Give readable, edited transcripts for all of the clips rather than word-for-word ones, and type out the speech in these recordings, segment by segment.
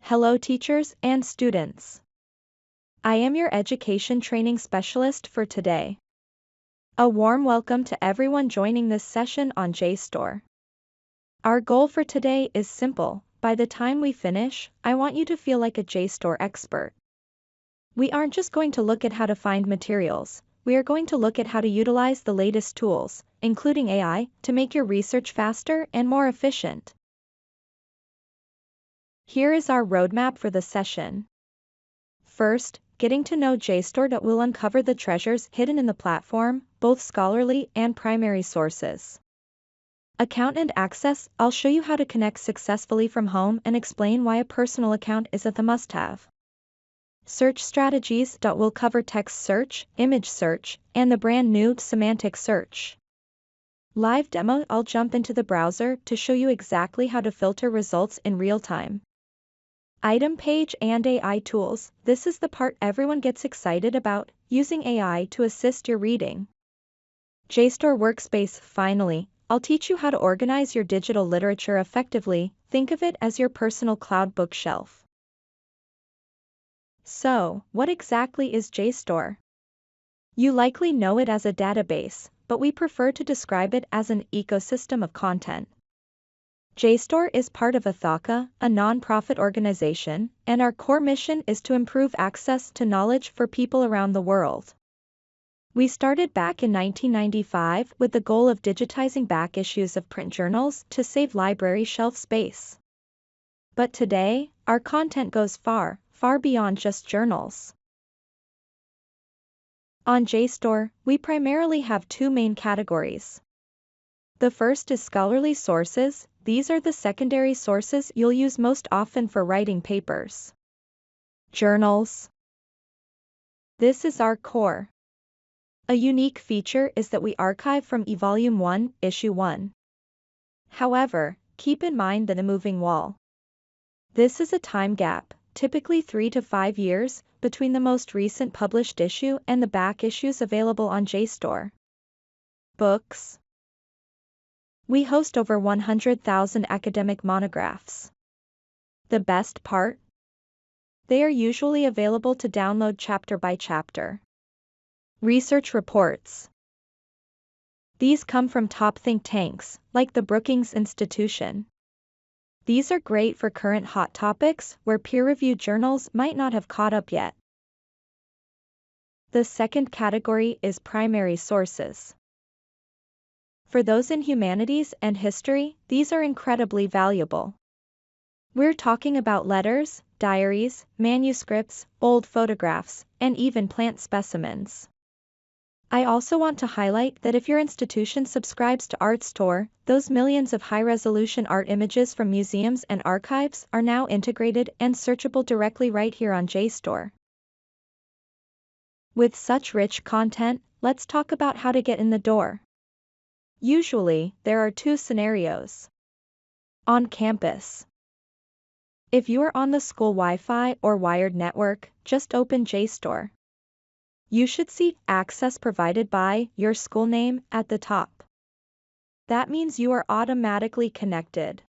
Hello teachers and students. I am your education training specialist for today. A warm welcome to everyone joining this session on JSTOR. Our goal for today is simple. By the time we finish, I want you to feel like a JSTOR expert. We aren't just going to look at how to find materials, we are going to look at how to utilize the latest tools, including AI, to make your research faster and more efficient. Here is our roadmap for the session. First, getting to know JSTOR will uncover the treasures hidden in the platform, both scholarly and primary sources. Account and access, I'll show you how to connect successfully from home and explain why a personal account is a must-have. Search strategies, will cover text search, image search, and the brand new semantic search. Live demo, I'll jump into the browser to show you exactly how to filter results in real time. Item page and AI tools, this is the part everyone gets excited about, using AI to assist your reading. JSTOR Workspace, finally, I'll teach you how to organize your digital literature effectively. Think of it as your personal cloud bookshelf. So, what exactly is JSTOR? You likely know it as a database, but we prefer to describe it as an ecosystem of content. JSTOR is part of Ithaka, a non-profit organization, and our core mission is to improve access to knowledge for people around the world. We started back in 1995 with the goal of digitizing back issues of print journals to save library shelf space. But today, our content goes far, far beyond just journals. On JSTOR, we primarily have two main categories. The first is scholarly sources. These are the secondary sources you'll use most often for writing papers. Journals. This is our core. A unique feature is that we archive from Volume 1, Issue 1. However, keep in mind the moving wall. This is a time gap, typically 3 to 5 years, between the most recent published issue and the back issues available on JSTOR. Books. We host over 100,000 academic monographs. The best part? They are usually available to download chapter by chapter. Research reports. These come from top think tanks, like the Brookings Institution. These are great for current hot topics where peer-reviewed journals might not have caught up yet. The second category is primary sources. For those in humanities and history, these are incredibly valuable. We're talking about letters, diaries, manuscripts, old photographs, and even plant specimens. I also want to highlight that if your institution subscribes to ArtStore, those millions of high-resolution art images from museums and archives are now integrated and searchable directly right here on JSTOR. With such rich content, let's talk about how to get in the door. Usually, there are two scenarios. On campus. If you are on the school Wi-Fi or wired network, just open JSTOR. You should see access provided by your school name at the top. That means you are automatically connected.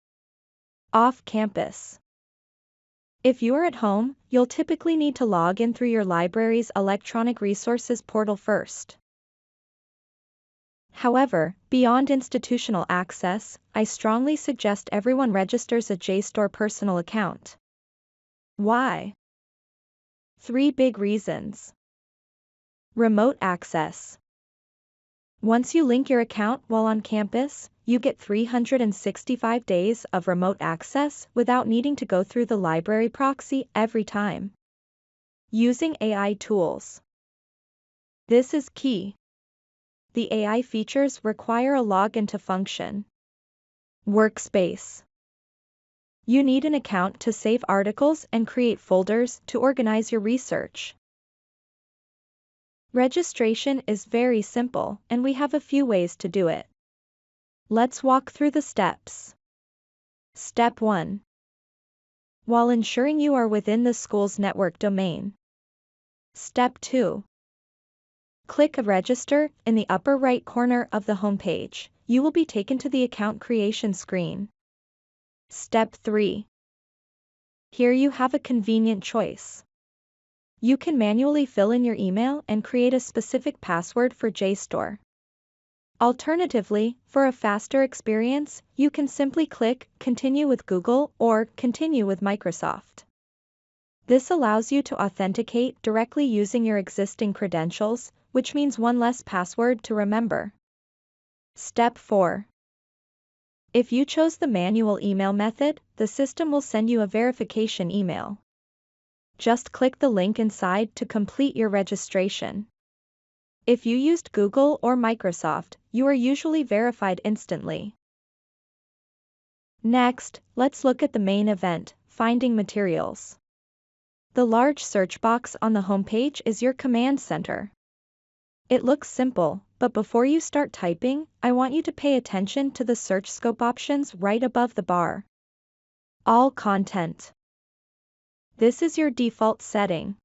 Off campus. If you are at home, you'll typically need to log in through your library's electronic resources portal first. However, beyond institutional access, I strongly suggest everyone registers a JSTOR personal account. Why? 3 big reasons. Remote access. Once you link your account while on campus, you get 365 days of remote access without needing to go through the library proxy every time. Using AI tools. This is key. The AI features require a login to function. Workspace. You need an account to save articles and create folders to organize your research. Registration is very simple, and we have a few ways to do it. Let's walk through the steps. Step 1. While ensuring you are within the school's network domain. Step 2. Click Register in the upper right corner of the homepage. You will be taken to the account creation screen. Step 3. Here you have a convenient choice. You can manually fill in your email and create a specific password for JSTOR. Alternatively, for a faster experience, you can simply click Continue with Google or Continue with Microsoft. This allows you to authenticate directly using your existing credentials, which means one less password to remember. Step 4. If you chose the manual email method, the system will send you a verification email. Just click the link inside to complete your registration. If you used Google or Microsoft, you are usually verified instantly. Next, let's look at the main event, finding materials. The large search box on the homepage is your command center. It looks simple, but before you start typing, I want you to pay attention to the search scope options right above the bar. All content. This is your default setting.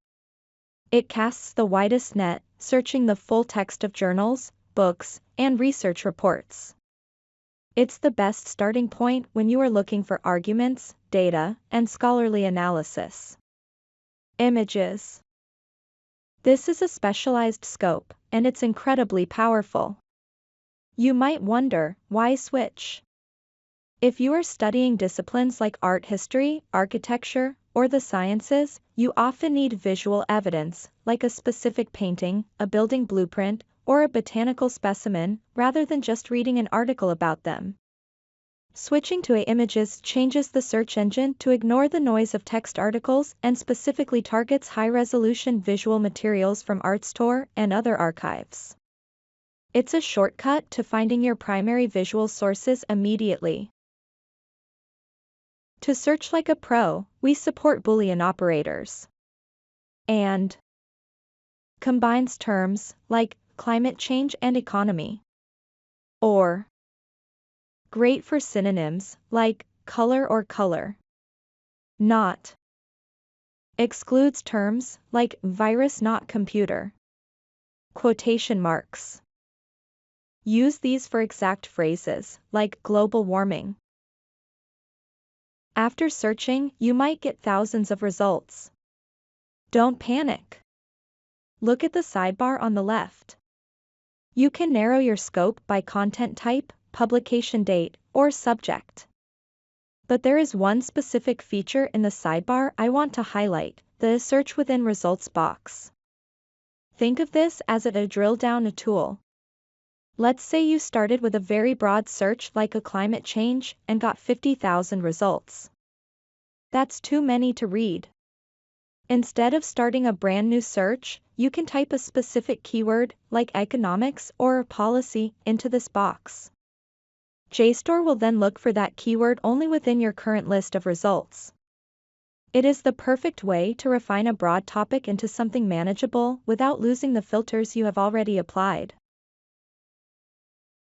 It casts the widest net, searching the full text of journals, books, and research reports. It's the best starting point when you are looking for arguments, data, and scholarly analysis. Images. This is a specialized scope, and it's incredibly powerful. You might wonder, why switch? If you are studying disciplines like art history, architecture, or the sciences, you often need visual evidence, like a specific painting, a building blueprint, or a botanical specimen, rather than just reading an article about them. Switching to images changes the search engine to ignore the noise of text articles and specifically targets high-resolution visual materials from JSTOR and other archives. It's a shortcut to finding your primary visual sources immediately. To search like a pro, we support Boolean operators. And combines terms like climate change and economy. Or great for synonyms like color or color. Not excludes terms like virus not computer. Quotation marks. Use these for exact phrases like global warming. After searching, you might get thousands of results. Don't panic. Look at the sidebar on the left. You can narrow your scope by content type, publication date, or subject. But there is one specific feature in the sidebar I want to highlight, the Search Within Results box. Think of this as a drill-down tool. Let's say you started with a very broad search like a climate change and got 50,000 results. That's too many to read. Instead of starting a brand new search, you can type a specific keyword, like economics or policy, into this box. JSTOR will then look for that keyword only within your current list of results. It is the perfect way to refine a broad topic into something manageable without losing the filters you have already applied.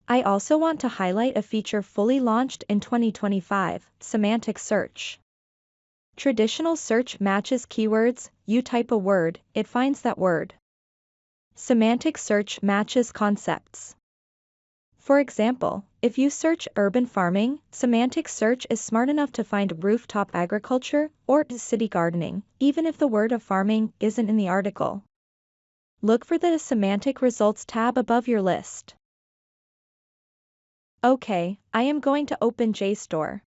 I also want to highlight a feature fully launched in 2025, Semantic Search. Traditional search matches keywords, you type a word, it finds that word. Semantic search matches concepts. For example, if you search urban farming, semantic search is smart enough to find rooftop agriculture or city gardening, even if the word of farming isn't in the article. Look for the Semantic Results tab above your list. Okay, I am going to open JSTOR.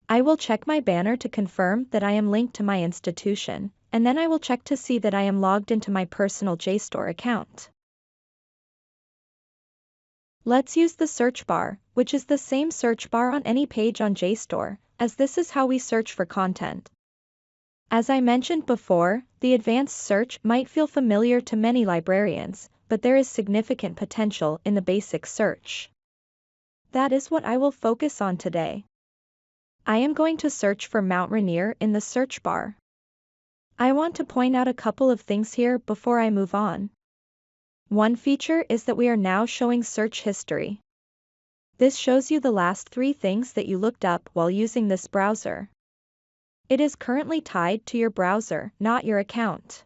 I will check my banner to confirm that I am linked to my institution, and then I will check to see that I am logged into my personal JSTOR account. Let's use the search bar, which is the same search bar on any page on JSTOR, as this is how we search for content. As I mentioned before, the advanced search might feel familiar to many librarians, but there is significant potential in the basic search. That is what I will focus on today. I am going to search for Mount Rainier in the search bar. I want to point out a couple of things here before I move on. One feature is that we are now showing search history. This shows you the last 3 things that you looked up while using this browser. It is currently tied to your browser, not your account.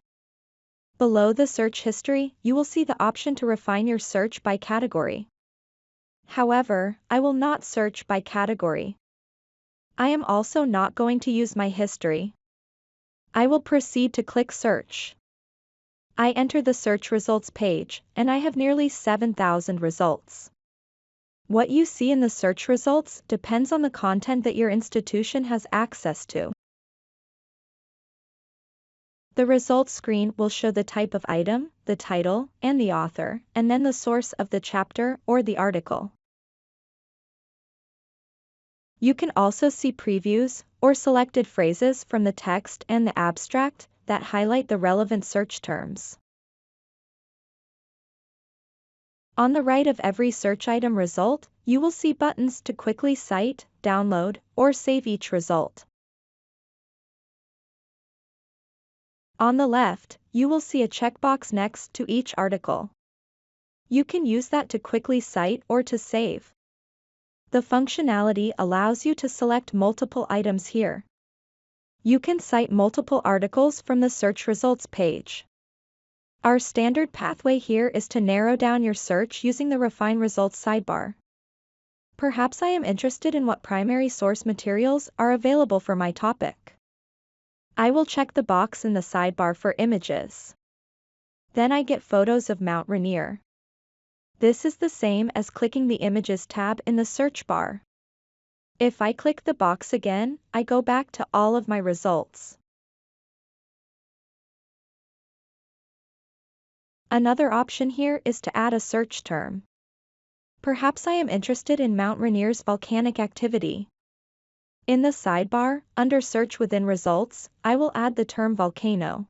Below the search history, you will see the option to refine your search by category. However, I will not search by category. I am also not going to use my history. I will proceed to click Search. I enter the search results page, and I have nearly 7,000 results. What you see in the search results depends on the content that your institution has access to. The results screen will show the type of item, the title, and the author, and then the source of the chapter or the article. You can also see previews or selected phrases from the text and the abstract that highlight the relevant search terms. On the right of every search item result, you will see buttons to quickly cite, download, or save each result. On the left, you will see a checkbox next to each article. You can use that to quickly cite or to save. The functionality allows you to select multiple items here. You can cite multiple articles from the search results page. Our standard pathway here is to narrow down your search using the Refine Results sidebar. Perhaps I am interested in what primary source materials are available for my topic. I will check the box in the sidebar for images. Then I get photos of Mount Rainier. This is the same as clicking the Images tab in the search bar. If I click the box again, I go back to all of my results. Another option here is to add a search term. Perhaps I am interested in Mount Rainier's volcanic activity. In the sidebar, under Search within Results, I will add the term volcano.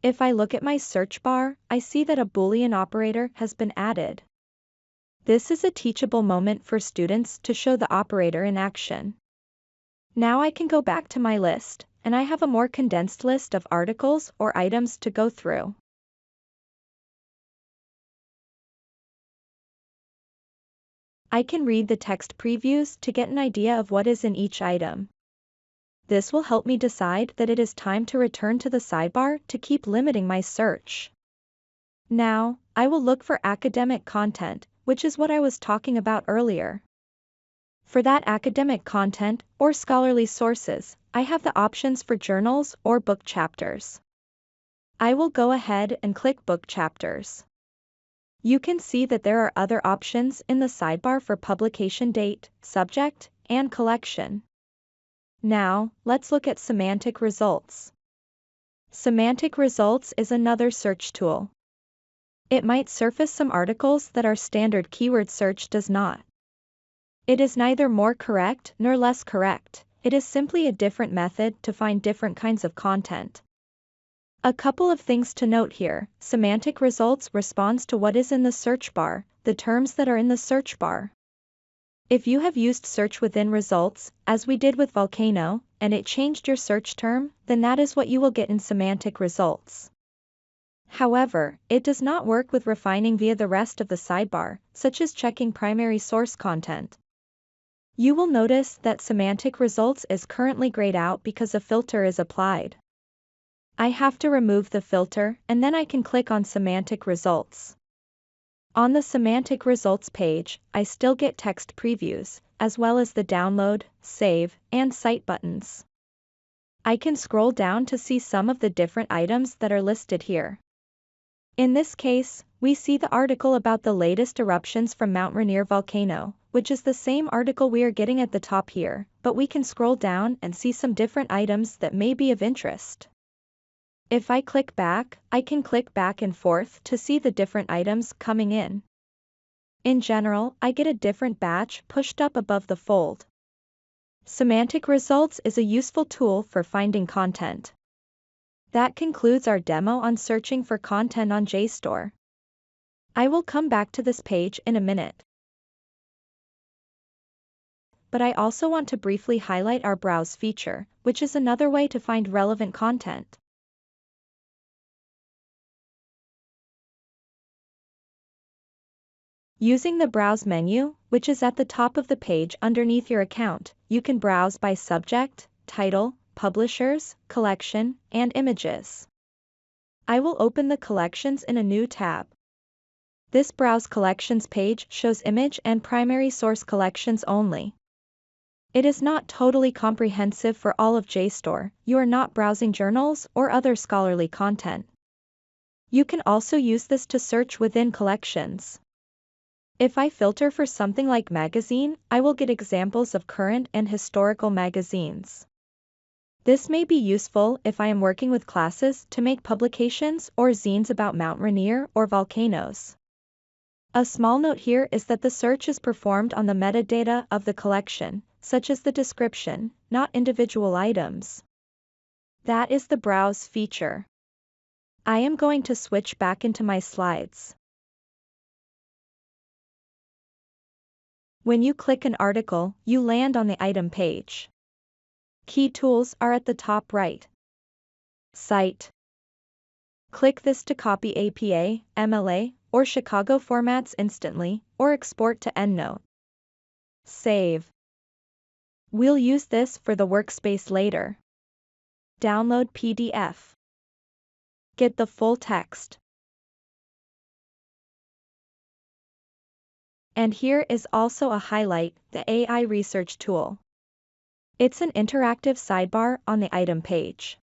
If I look at my search bar, I see that a Boolean operator has been added. This is a teachable moment for students to show the operator in action. Now I can go back to my list, and I have a more condensed list of articles or items to go through. I can read the text previews to get an idea of what is in each item. This will help me decide that it is time to return to the sidebar to keep limiting my search. Now, I will look for academic content, which is what I was talking about earlier. For that academic content or scholarly sources, I have the options for journals or book chapters. I will go ahead and click Book Chapters. You can see that there are other options in the sidebar for publication date, subject, and collection. Now, let's look at Semantic Results. Semantic Results is another search tool. It might surface some articles that our standard keyword search does not. It is neither more correct nor less correct, it is simply a different method to find different kinds of content. A couple of things to note here: Semantic Results responds to what is in the search bar, the terms that are in the search bar. If you have used Search within Results, as we did with volcano, and it changed your search term, then that is what you will get in Semantic Results. However, it does not work with refining via the rest of the sidebar, such as checking primary source content. You will notice that Semantic Results is currently grayed out because a filter is applied. I have to remove the filter, and then I can click on Semantic Results. On the Semantic Results page, I still get text previews, as well as the download, save, and cite buttons. I can scroll down to see some of the different items that are listed here. In this case, we see the article about the latest eruptions from Mount Rainier volcano, which is the same article we are getting at the top here, but we can scroll down and see some different items that may be of interest. If I click back, I can click back and forth to see the different items coming in. In general, I get a different batch pushed up above the fold. Semantic Results is a useful tool for finding content. That concludes our demo on searching for content on JSTOR. I will come back to this page in a minute. But I also want to briefly highlight our Browse feature, which is another way to find relevant content. Using the Browse menu, which is at the top of the page underneath your account, you can browse by subject, title, publishers, collection, and images. I will open the collections in a new tab. This Browse Collections page shows image and primary source collections only. It is not totally comprehensive for all of JSTOR. You are not browsing journals or other scholarly content. You can also use this to search within collections. If I filter for something like magazine, I will get examples of current and historical magazines. This may be useful if I am working with classes to make publications or zines about Mount Rainier or volcanoes. A small note here is that the search is performed on the metadata of the collection, such as the description, not individual items. That is the Browse feature. I am going to switch back into my slides. When you click an article, you land on the item page. Key tools are at the top right. Cite. Click this to copy APA, MLA, or Chicago formats instantly, or export to EndNote. Save. We'll use this for the workspace later. Download PDF. Get the full text. And here is also a highlight, the AI Research tool. It's an interactive sidebar on the item page.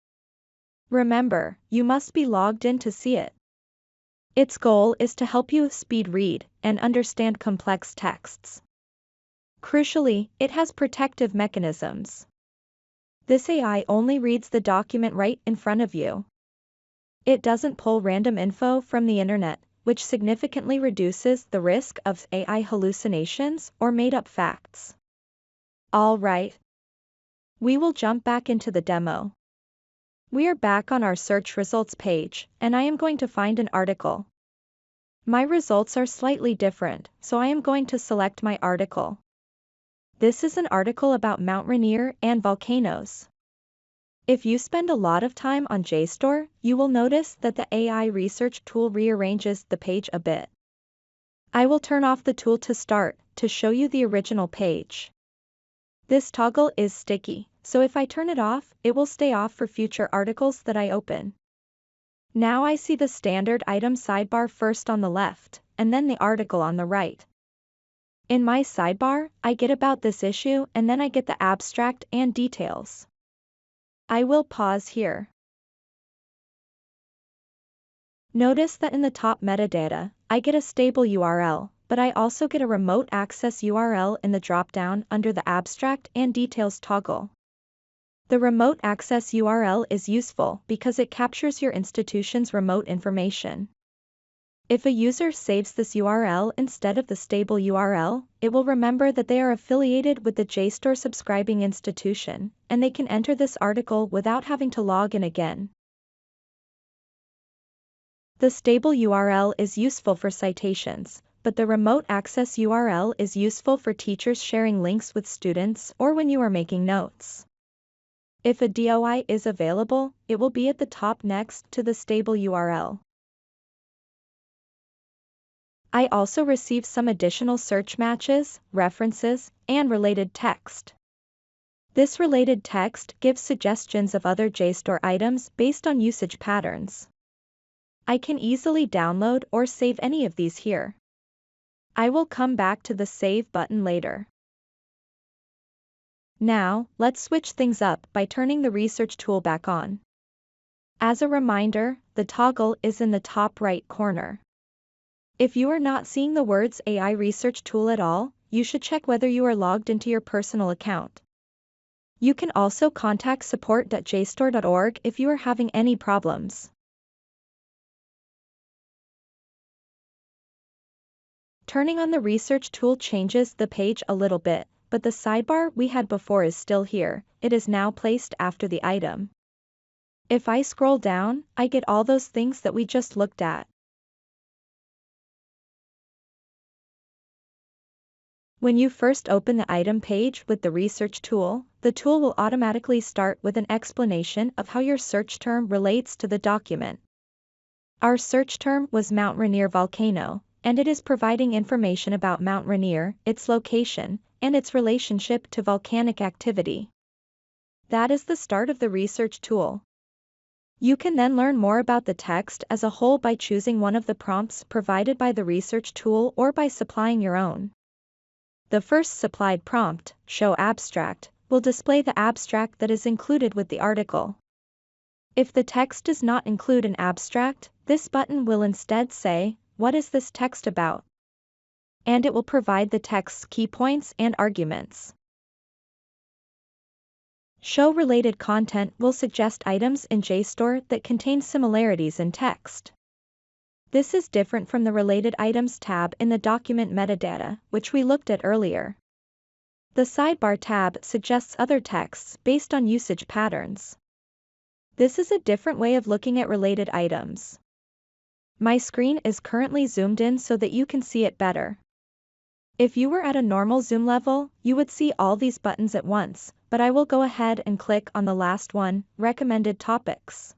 Remember, you must be logged in to see it. Its goal is to help you speed read and understand complex texts. Crucially, it has protective mechanisms. This AI only reads the document right in front of you. It doesn't pull random info from the internet, which significantly reduces the risk of AI hallucinations or made-up facts. All right. We will jump back into the demo. We are back on our search results page, and I am going to find an article. My results are slightly different, so I am going to select my article. This is an article about Mount Rainier and volcanoes. If you spend a lot of time on JSTOR, you will notice that the AI Research tool rearranges the page a bit. I will turn off the tool to start, to show you the original page. This toggle is sticky, so if I turn it off, it will stay off for future articles that I open. Now I see the standard item sidebar first on the left, and then the article on the right. In my sidebar, I get about this issue and then I get the abstract and details. I will pause here. Notice that in the top metadata, I get a stable URL, but I also get a remote access URL in the dropdown under the abstract and details toggle. The remote access URL is useful because it captures your institution's remote information. If a user saves this URL instead of the stable URL, it will remember that they are affiliated with the JSTOR subscribing institution, and they can enter this article without having to log in again. The stable URL is useful for citations, but the remote access URL is useful for teachers sharing links with students or when you are making notes. If a DOI is available, it will be at the top next to the stable URL. I also receive some additional search matches, references, and related text. This related text gives suggestions of other JSTOR items based on usage patterns. I can easily download or save any of these here. I will come back to the Save button later. Now, let's switch things up by turning the Research tool back on. As a reminder, the toggle is in the top right corner. If you are not seeing the words AI Research tool at all, you should check whether you are logged into your personal account. You can also contact support.jstor.org if you are having any problems. Turning on the Research tool changes the page a little bit, but the sidebar we had before is still here. It is now placed after the item. If I scroll down, I get all those things that we just looked at. When you first open the item page with the Research tool, the tool will automatically start with an explanation of how your search term relates to the document. Our search term was Mount Rainier volcano, and it is providing information about Mount Rainier, its location, and its relationship to volcanic activity. That is the start of the Research tool. You can then learn more about the text as a whole by choosing one of the prompts provided by the research tool or by supplying your own. The first supplied prompt, Show Abstract, will display the abstract that is included with the article. If the text does not include an abstract, this button will instead say, What is this text about? And it will provide the text's key points and arguments. Show Related Content will suggest items in JSTOR that contain similarities in text. This is different from the Related Items tab in the document metadata, which we looked at earlier. The Sidebar tab suggests other texts based on usage patterns. This is a different way of looking at related items. My screen is currently zoomed in so that you can see it better. If you were at a normal zoom level, you would see all these buttons at once, but I will go ahead and click on the last one, Recommended Topics.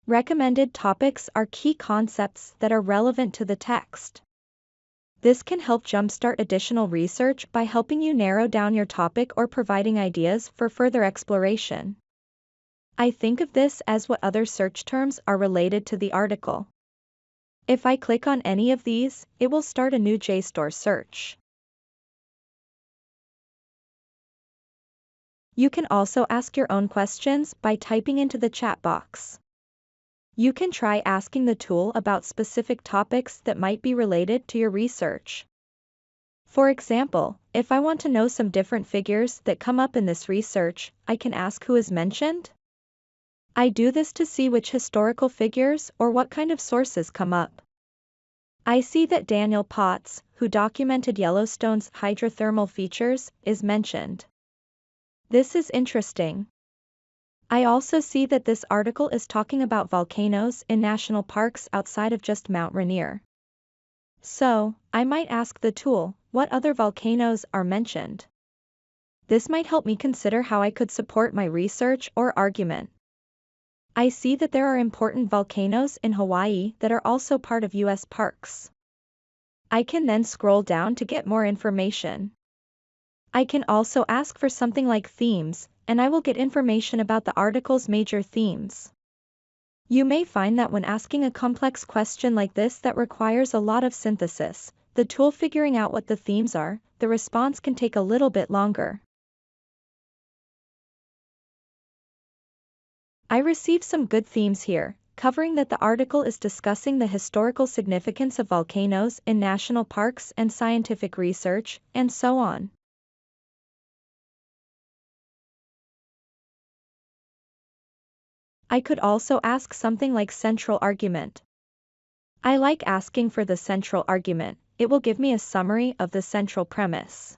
Recommended topics are key concepts that are relevant to the text. This can help jumpstart additional research by helping you narrow down your topic or providing ideas for further exploration. I think of this as what other search terms are related to the article. If I click on any of these, it will start a new JSTOR search. You can also ask your own questions by typing into the chat box. You can try asking the tool about specific topics that might be related to your research. For example, if I want to know some different figures that come up in this research, I can ask who is mentioned. I do this to see which historical figures or what kind of sources come up. I see that Daniel Potts, who documented Yellowstone's hydrothermal features, is mentioned. This is interesting. I also see that this article is talking about volcanoes in national parks outside of just Mount Rainier. So, I might ask the tool, what other volcanoes are mentioned? This might help me consider how I could support my research or argument. I see that there are important volcanoes in Hawaii that are also part of U.S. parks. I can then scroll down to get more information. I can also ask for something like themes, and I will get information about the article's major themes. You may find that when asking a complex question like this that requires a lot of synthesis, the tool figuring out what the themes are, the response can take a little bit longer. I received some good themes here, covering that the article is discussing the historical significance of volcanoes in national parks and scientific research, and so on. I could also ask something like central argument. I like asking for the central argument. It will give me a summary of the central premise.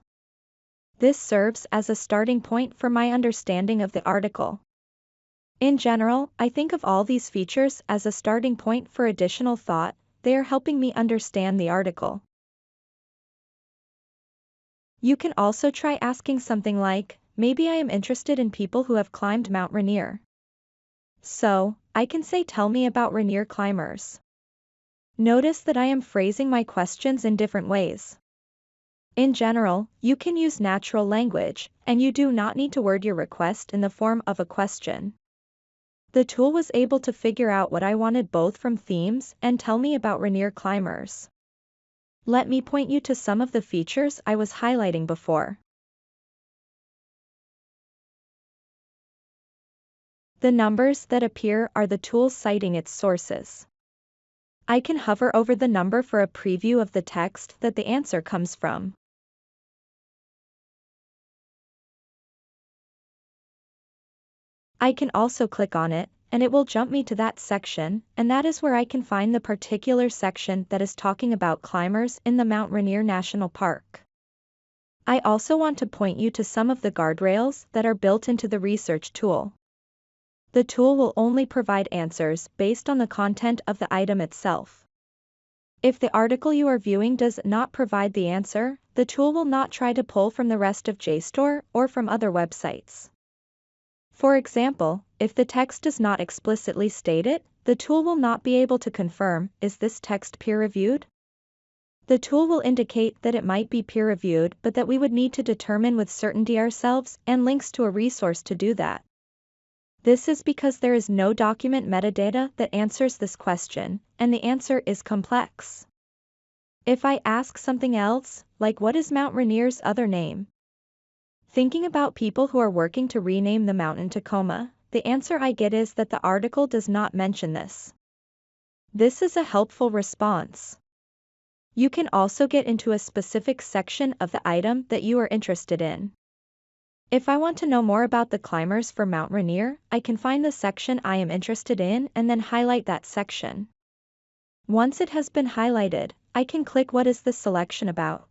This serves as a starting point for my understanding of the article. In general, I think of all these features as a starting point for additional thought. They are helping me understand the article. You can also try asking something like, maybe I am interested in people who have climbed Mount Rainier. So, I can say tell me about Rainier climbers. Notice that I am phrasing my questions in different ways. In general, you can use natural language, and you do not need to word your request in the form of a question. The tool was able to figure out what I wanted both from themes and tell me about Rainier climbers. Let me point you to some of the features I was highlighting before. The numbers that appear are the tool citing its sources. I can hover over the number for a preview of the text that the answer comes from. I can also click on it, and it will jump me to that section, and that is where I can find the particular section that is talking about climbers in the Mount Rainier National Park. I also want to point you to some of the guardrails that are built into the research tool. The tool will only provide answers based on the content of the item itself. If the article you are viewing does not provide the answer, the tool will not try to pull from the rest of JSTOR or from other websites. For example, if the text does not explicitly state it, the tool will not be able to confirm, is this text peer-reviewed? The tool will indicate that it might be peer-reviewed but that we would need to determine with certainty ourselves and links to a resource to do that. This is because there is no document metadata that answers this question, and the answer is complex. If I ask something else, like what is Mount Rainier's other name? Thinking about people who are working to rename the mountain Tacoma, the answer I get is that the article does not mention this. This is a helpful response. You can also get into a specific section of the item that you are interested in. If I want to know more about the climbers for Mount Rainier, I can find the section I am interested in and then highlight that section. Once it has been highlighted, I can click what is this selection about.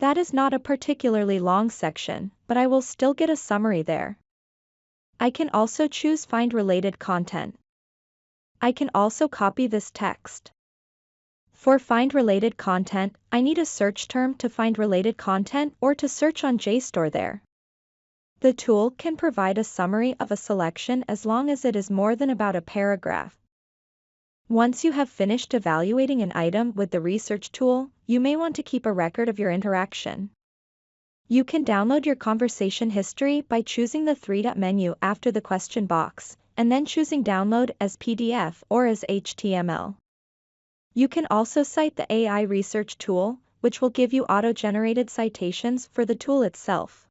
That is not a particularly long section, but I will still get a summary there. I can also choose Find Related Content. I can also copy this text. For Find Related Content, I need a search term to find related content or to search on JSTOR there. The tool can provide a summary of a selection as long as it is more than about a paragraph. Once you have finished evaluating an item with the research tool, you may want to keep a record of your interaction. You can download your conversation history by choosing the three-dot menu after the question box, and then choosing Download as PDF or as HTML. You can also cite the AI research tool, which will give you auto-generated citations for the tool itself.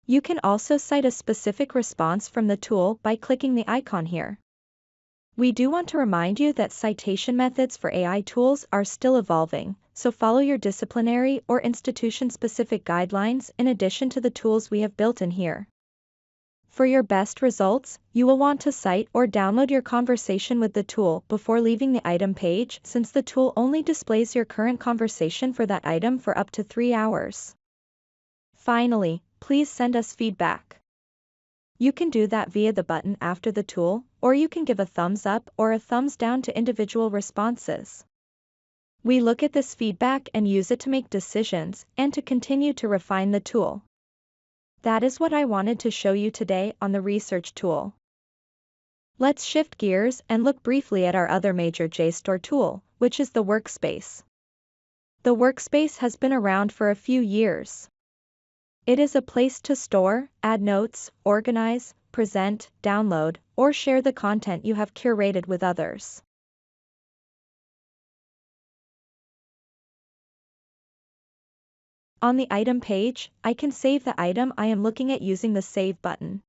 You can also cite a specific response from the tool by clicking the icon here. We do want to remind you that citation methods for AI tools are still evolving, so follow your disciplinary or institution-specific guidelines in addition to the tools we have built in here. For your best results, you will want to cite or download your conversation with the tool before leaving the item page, since the tool only displays your current conversation for that item for up to 3 hours. Finally, please send us feedback. You can do that via the button after the tool, or you can give a thumbs up or a thumbs down to individual responses. We look at this feedback and use it to make decisions and to continue to refine the tool. That is what I wanted to show you today on the research tool. Let's shift gears and look briefly at our other major JSTOR tool, which is the Workspace. The Workspace has been around for a few years. It is a place to store, add notes, organize, present, download, or share the content you have curated with others. On the item page, I can save the item I am looking at using the Save button.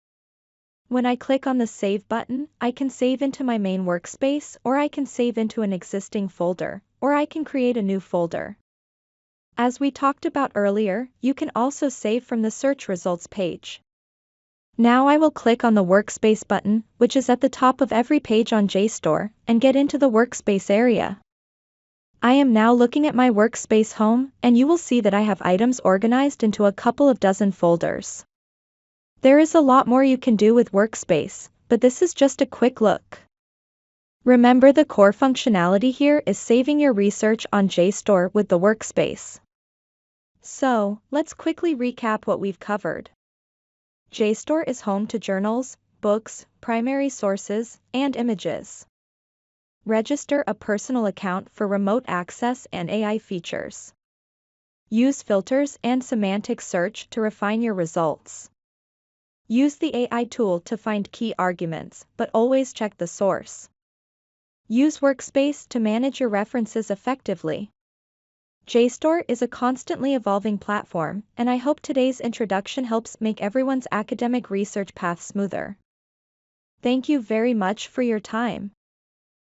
When I click on the Save button, I can save into my main workspace, or I can save into an existing folder, or I can create a new folder. As we talked about earlier, you can also save from the search results page. Now I will click on the Workspace button, which is at the top of every page on JSTOR, and get into the Workspace area. I am now looking at my Workspace home, and you will see that I have items organized into a couple of dozen folders. There is a lot more you can do with Workspace, but this is just a quick look. Remember, the core functionality here is saving your research on JSTOR with the Workspace. So, let's quickly recap what we've covered. JSTOR is home to journals, books, primary sources, and images. Register a personal account for remote access and AI features. Use filters and semantic search to refine your results. Use the AI tool to find key arguments, but always check the source. Use Workspace to manage your references effectively. JSTOR is a constantly evolving platform, and I hope today's introduction helps make everyone's academic research path smoother. Thank you very much for your time.